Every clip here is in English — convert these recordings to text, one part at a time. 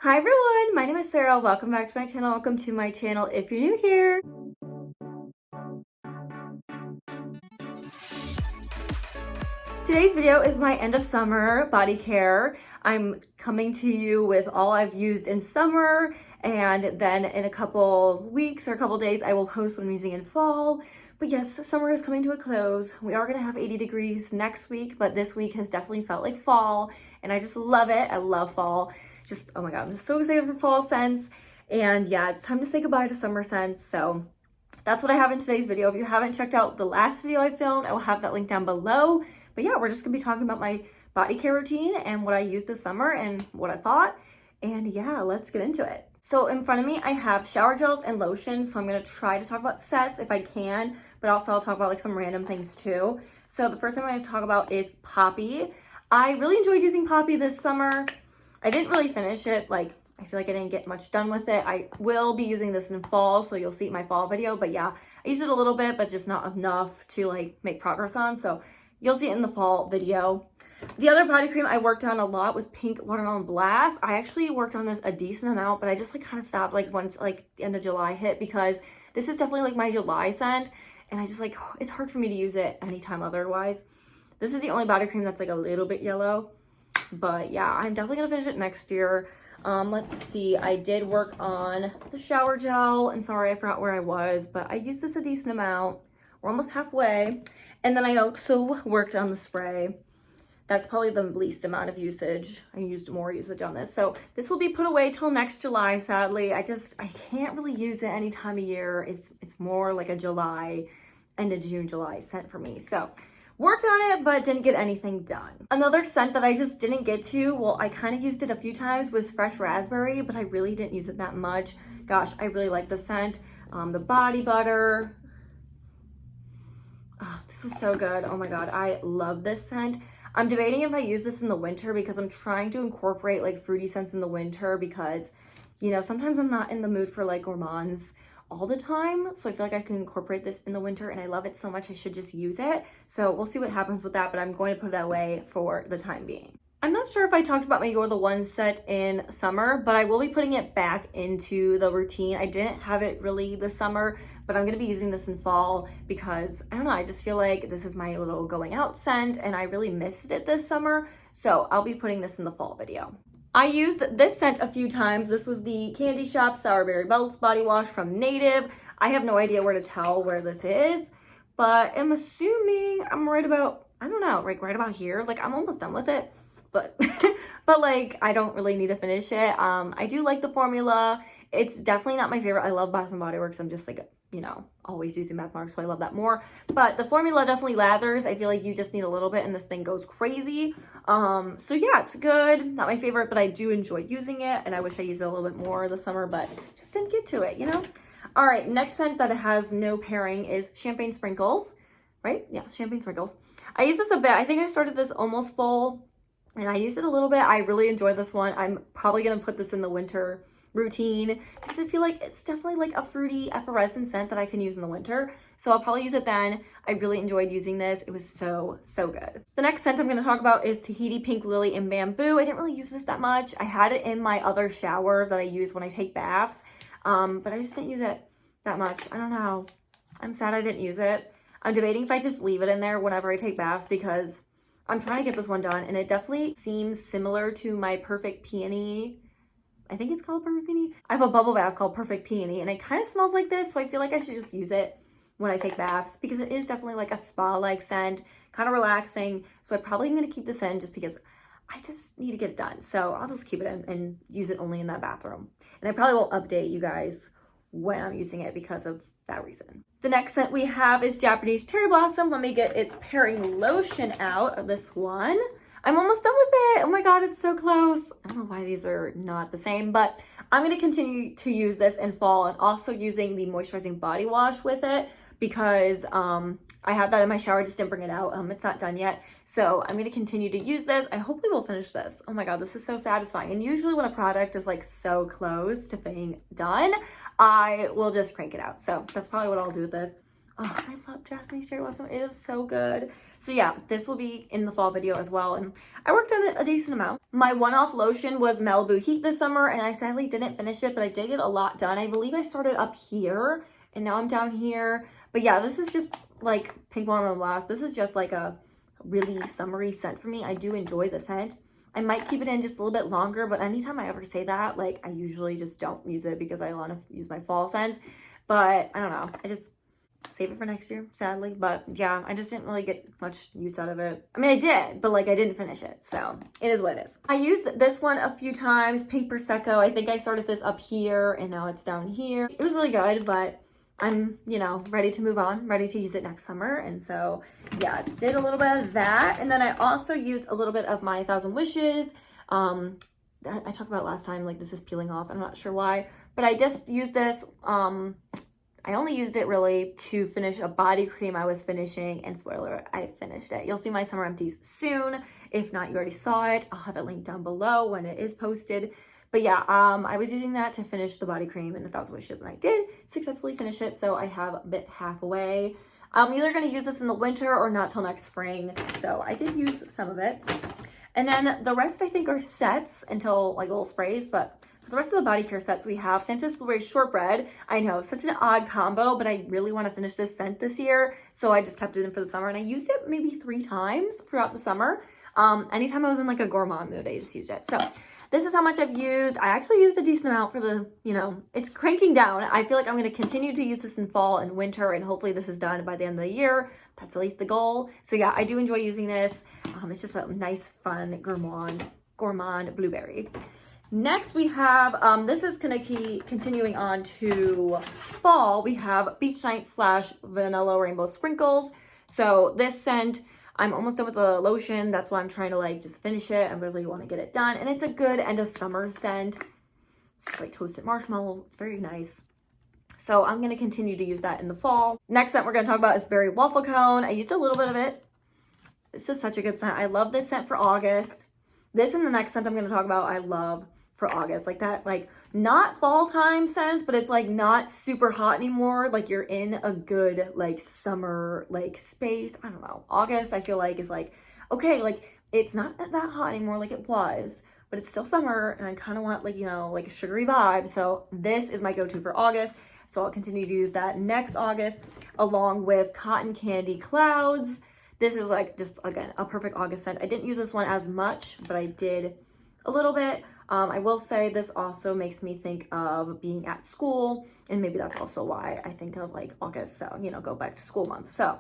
Hi everyone, my name is Sarah. Welcome back to my channel. Welcome to my channel if you're new here. Today's video is my end of summer body care. I'm coming to you with all I've used in summer, and then in a couple weeks or a couple days I will post what I'm using in fall. But yes, summer is coming to a close. We are gonna have 80 degrees next week, but this week has definitely felt like fall, and I just love it. I love fall. Just, oh my God, I'm just so excited for fall scents. And yeah, it's time to say goodbye to summer scents. So that's what I have in today's video. If you haven't checked out the last video I filmed, I will have that link down below. But yeah, we're just gonna be talking about my body care routine and what I used this summer and what I thought. And yeah, let's get into it. So in front of me, I have shower gels and lotions. So I'm gonna try to talk about sets if I can, but also I'll talk about like some random things too. So the first thing I'm gonna talk about is Poppy. I really enjoyed using Poppy this summer. I didn't really finish it. Like, I feel like I didn't get much done with it. I will be using this in fall, so you'll see my fall video. But yeah, I used it a little bit, but just not enough to like make progress on. So you'll see it in the fall video. The other body cream I worked on a lot was Pink Watermelon Blast. I actually worked on this a decent amount, but I just like kind of stopped like once like the end of July hit, because this is definitely like my July scent. And I just like, it's hard for me to use it anytime otherwise. This is the only body cream that's like a little bit yellow. But yeah, I'm definitely gonna finish it next year. Let's see, I did work on the shower gel, and sorry I forgot where I was, but I used this a decent amount. We're almost halfway. And then I also worked on the spray. That's probably the least amount of usage. I used more usage on this. So this will be put away till next July, sadly. I can't really use it any time of year. It's more like a July, end of June, July scent for me. So worked on it, but didn't get anything done. Another scent that I just didn't get to, well, I kind of used it a few times, was Fresh Raspberry, but I really didn't use it that much. Gosh, I really like the scent. The body butter. Oh, this is so good. Oh my God, I love this scent. I'm debating if I use this in the winter, because I'm trying to incorporate like fruity scents in the winter, because, you know, sometimes I'm not in the mood for like gourmands all the time, so I feel like I can incorporate this in the winter, and I love it so much I should just use it. So we'll see what happens with that, but I'm going to put that away for the time being. I'm not sure if I talked about my You're the One set in summer, but I will be putting it back into the routine. I didn't have it really this summer, but I'm going to be using this in fall because, I don't know, I just feel like this is my little going out scent, and I really missed it this summer, so I'll be putting this in the fall video. I used this scent a few times. This was the Candy Shop Sour Berry Belts Body Wash from Native. I have no idea where to tell where this is, but I'm assuming I'm right about, I don't know, like right about here. Like, I'm almost done with it, but but like I don't really need to finish it. I do like the formula. It's definitely not my favorite. I love Bath and Body Works. I'm just like, you know, always using Bath and Body Works, so I love that more. But the formula definitely lathers. I feel like you just need a little bit and this thing goes crazy. So yeah, it's good. Not my favorite, but I do enjoy using it, and I wish I used it a little bit more this summer, but just didn't get to it, you know? All right, next scent that has no pairing is Champagne Sprinkles, right? Yeah, Champagne Sprinkles. I use this a bit. I think I started this almost full, and I used it a little bit. I really enjoy this one. I'm probably gonna put this in the winter routine because I feel like it's definitely like a fruity effervescent scent that I can use in the winter. So I'll probably use it then. I really enjoyed using this. It was so good. The next scent I'm going to talk about is Tahiti Pink Lily and Bamboo. I didn't really use this that much. I had it in my other shower that I use when I take baths, but I just didn't use it that much. I don't know. I'm sad I didn't use it. I'm debating if I just leave it in there whenever I take baths, because I'm trying to get this one done, and it definitely seems similar to my Perfect Peony. I think it's called Perfect Peony. I have a bubble bath called Perfect Peony, and it kind of smells like this, so I feel like I should just use it when I take baths, because it is definitely like a spa-like scent, kind of relaxing. So I probably am going to keep this in just because I just need to get it done. So I'll just keep it in and use it only in that bathroom. And I probably won't update you guys when I'm using it because of that reason. The next scent we have is Japanese Cherry Blossom. Let me get its pairing lotion out of this one. I'm almost done with it. Oh my God, it's so close. I don't know why these are not the same, but I'm going to continue to use this in fall, and also using the moisturizing body wash with it, because I have that in my shower. I just didn't bring it out. It's not done yet. So I'm going to continue to use this. I hopefully will finish this. Oh my God, this is so satisfying. And usually when a product is like so close to being done, I will just crank it out. So that's probably what I'll do with this. Oh, I love Japanese cherry blossom. It is so good. So yeah, this will be in the fall video as well. And I worked on it a decent amount. My one-off lotion was Malibu Heat this summer, and I sadly didn't finish it, but I did get a lot done. I believe I started up here, and now I'm down here. But yeah, this is just like Pink Watermelon Blast. This is just like a really summery scent for me. I do enjoy the scent. I might keep it in just a little bit longer, but anytime I ever say that, like, I usually just don't use it because I want to use my fall scents. But I don't know. I just save it for next year, sadly. But yeah, I just didn't really get much use out of it. I mean, I did, but like I didn't finish it. So it is what it is. I used this one a few times, Pink Prosecco. I think I started this up here and now it's down here. It was really good, but I'm, you know, ready to move on, ready to use it next summer. And so yeah, did a little bit of that. And then I also used a little bit of my 1,000 Wishes. That I talked about last time, like this is peeling off. I'm not sure why, but I just used this. I only used it really to finish a body cream I was finishing, and spoiler, I finished it. You'll see my summer empties soon. If not, you already saw it. I'll have it linked down below when it is posted. But yeah, I was using that to finish the body cream in 1,000 Wishes, and I did successfully finish it, so I have a bit halfway. I'm either going to use this in the winter or not till next spring, so I did use some of it. And then the rest I think are sets until like little sprays, but for the rest of the body care sets, we have Santa's Blueberry Shortbread. I know, such an odd combo, but I really want to finish this scent this year, so I just kept it in for the summer, and I used it maybe 3 times throughout the summer. Anytime I was in like a gourmand mood, I just used it. So this is how much I've used. I actually used a decent amount for the, you know, it's cranking down. I feel like I'm going to continue to use this in fall and winter, and hopefully this is done by the end of the year. That's at least the goal. So yeah, I do enjoy using this. It's just a nice, fun gourmand blueberry. Next we have, this is going to keep continuing on to fall. We have Beach Night / Vanilla Rainbow Sprinkles. So this scent, I'm almost done with the lotion. That's why I'm trying to like just finish it. I really want to get it done. And it's a good end of summer scent. It's just like toasted marshmallow. It's very nice. So I'm going to continue to use that in the fall. Next scent we're going to talk about is Berry Waffle Cone. I used a little bit of it. This is such a good scent. I love this scent for August. This and the next scent I'm going to talk about, I love for August. Like that, like not fall time scents, but it's like not super hot anymore. Like you're in a good like summer like space. I don't know. August I feel like is like, okay, like it's not that hot anymore like it was, but it's still summer and I kind of want like, you know, like a sugary vibe. So this is my go-to for August. So I'll continue to use that next August along with Cotton Candy Clouds. This is like just, again, a perfect August scent. I didn't use this one as much, but I did a little bit. I will say this also makes me think of being at school, and maybe that's also why I think of like August. So, you know, go back to school month. So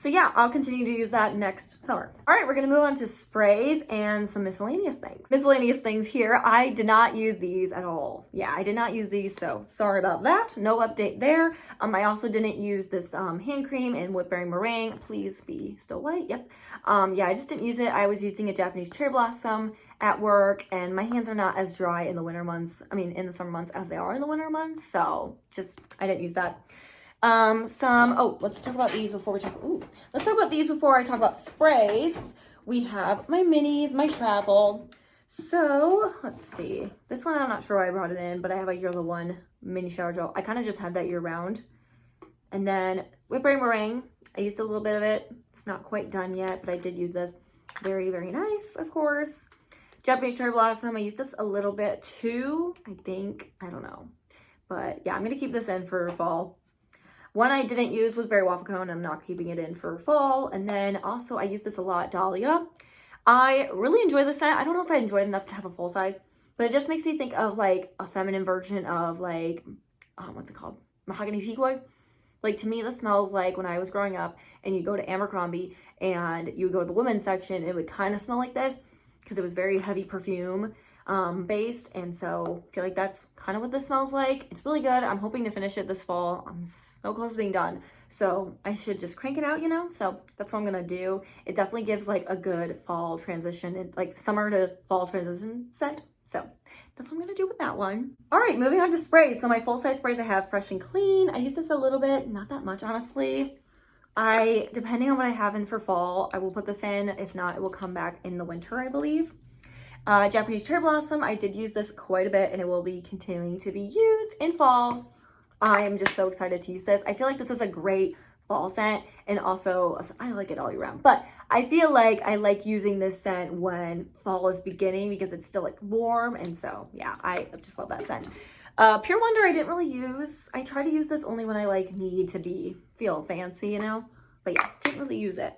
yeah, I'll continue to use that next summer. All right, we're gonna move on to sprays and some miscellaneous things. Miscellaneous things here. I did not use these at all. Yeah, I did not use these, so sorry about that. No update there. I also didn't use this hand cream in Whipberry Meringue. Please be still white, yep. Yeah, I just didn't use it. I was using a Japanese Cherry Blossom at work, and my hands are not as dry in the winter months, in the summer months as they are in the winter months, so just, I didn't use that. Let's talk about these before I talk about sprays. We have my minis, my travel. So let's see. This one, I'm not sure why I brought it in, but I have a You're the One mini shower gel. I kind of just had that year round. And then Whipberry Meringue. I used a little bit of it. It's not quite done yet, but I did use this. Very, very nice, of course. Japanese Cherry Blossom. I used this a little bit too, I think. I don't know. But yeah, I'm going to keep this in for fall. One I didn't use was Berry Waffle Cone. I'm not keeping it in for fall. And then also I use this a lot, Dahlia. I really enjoy this scent. I don't know if I enjoyed it enough to have a full size, but it just makes me think of like a feminine version of like, what's it called? Mahogany teakwood. Like to me, this smells like when I was growing up and you go to Abercrombie and you would go to the women's section, it would kind of smell like this because it was very heavy perfume based, and so I feel like that's kind of what this smells like. It's really good. I'm hoping to finish it this fall. I'm so close to being done, so I should just crank it out, you know. So that's what I'm gonna do. It definitely gives like a good fall transition, and like summer to fall transition scent. So that's what I'm gonna do with that one. All right, moving on to sprays. So my full size sprays, I have Fresh and Clean. I use this a little bit, not that much honestly. Depending on what I have in for fall, I will put this in. If not, it will come back in the winter, I believe. Japanese Cherry Blossom, I did use this quite a bit and it will be continuing to be used in fall. I am just so excited to use this. I feel like this is a great fall scent, and also I like it all year round, but I feel like I like using this scent when fall is beginning because it's still like warm, and so yeah, I just love that scent. Pure Wonder I didn't really use. I try to use this only when I like need to feel fancy, you know, but yeah, didn't really use it.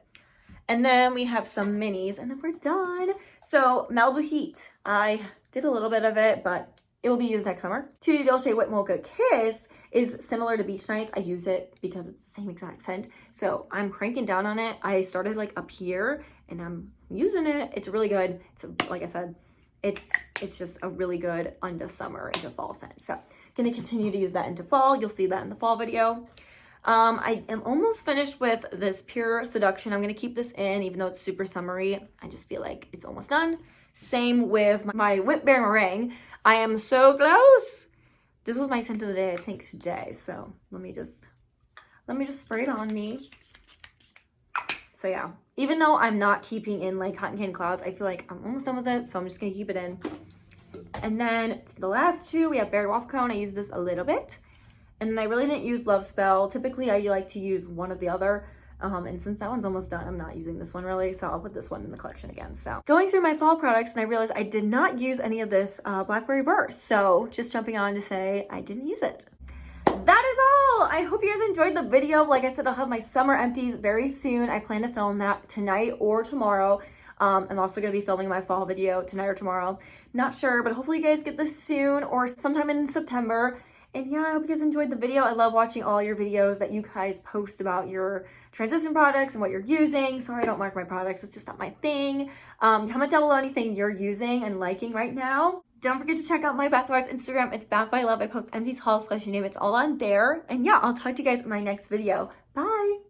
And then we have some minis, and then we're done. So Malibu Heat, I did a little bit of it, but it will be used next summer. Tutti Dolce Wet Mocha Kiss is similar to Beach Nights. I use it because it's the same exact scent. So I'm cranking down on it. I started like up here and I'm using it. It's really good. It's like I said, it's just a really good into summer, into fall scent. So gonna continue to use that into fall. You'll see that in the fall video. I am almost finished with this Pure Seduction. I'm gonna keep this in even though it's super summery. I just feel like it's almost done. Same with my Whipped Berry Meringue. I am so close. This was my scent of the day, I think, today. So let me just spray it on me. So yeah, even though I'm not keeping in like Cotton Candy Clouds, I feel like I'm almost done with it. So I'm just gonna keep it in. And then the last two, we have Berry Waffle Cone. I use this a little bit. And then I really didn't use Love Spell. Typically, I like to use one or the other. And since that one's almost done, I'm not using this one really, so I'll put this one in the collection again. So going through my fall products, and I realized I did not use any of this Blackberry Burst. So just jumping on to say I didn't use it. That is all. I hope you guys enjoyed the video. Like I said, I'll have my summer empties very soon. I plan to film that tonight or tomorrow. I'm also going to be filming my fall video tonight or tomorrow. Not sure, but hopefully you guys get this soon or sometime in September. And yeah, I hope you guys enjoyed the video. I love watching all your videos that you guys post about your transition products and what you're using. Sorry I don't mark my products. It's just not my thing. Comment down below anything you're using and liking right now. Don't forget to check out my Bath Bars Instagram. It's Bath by Love. I post Empties hauls / you name it. It's all on there. And yeah, I'll talk to you guys in my next video. Bye.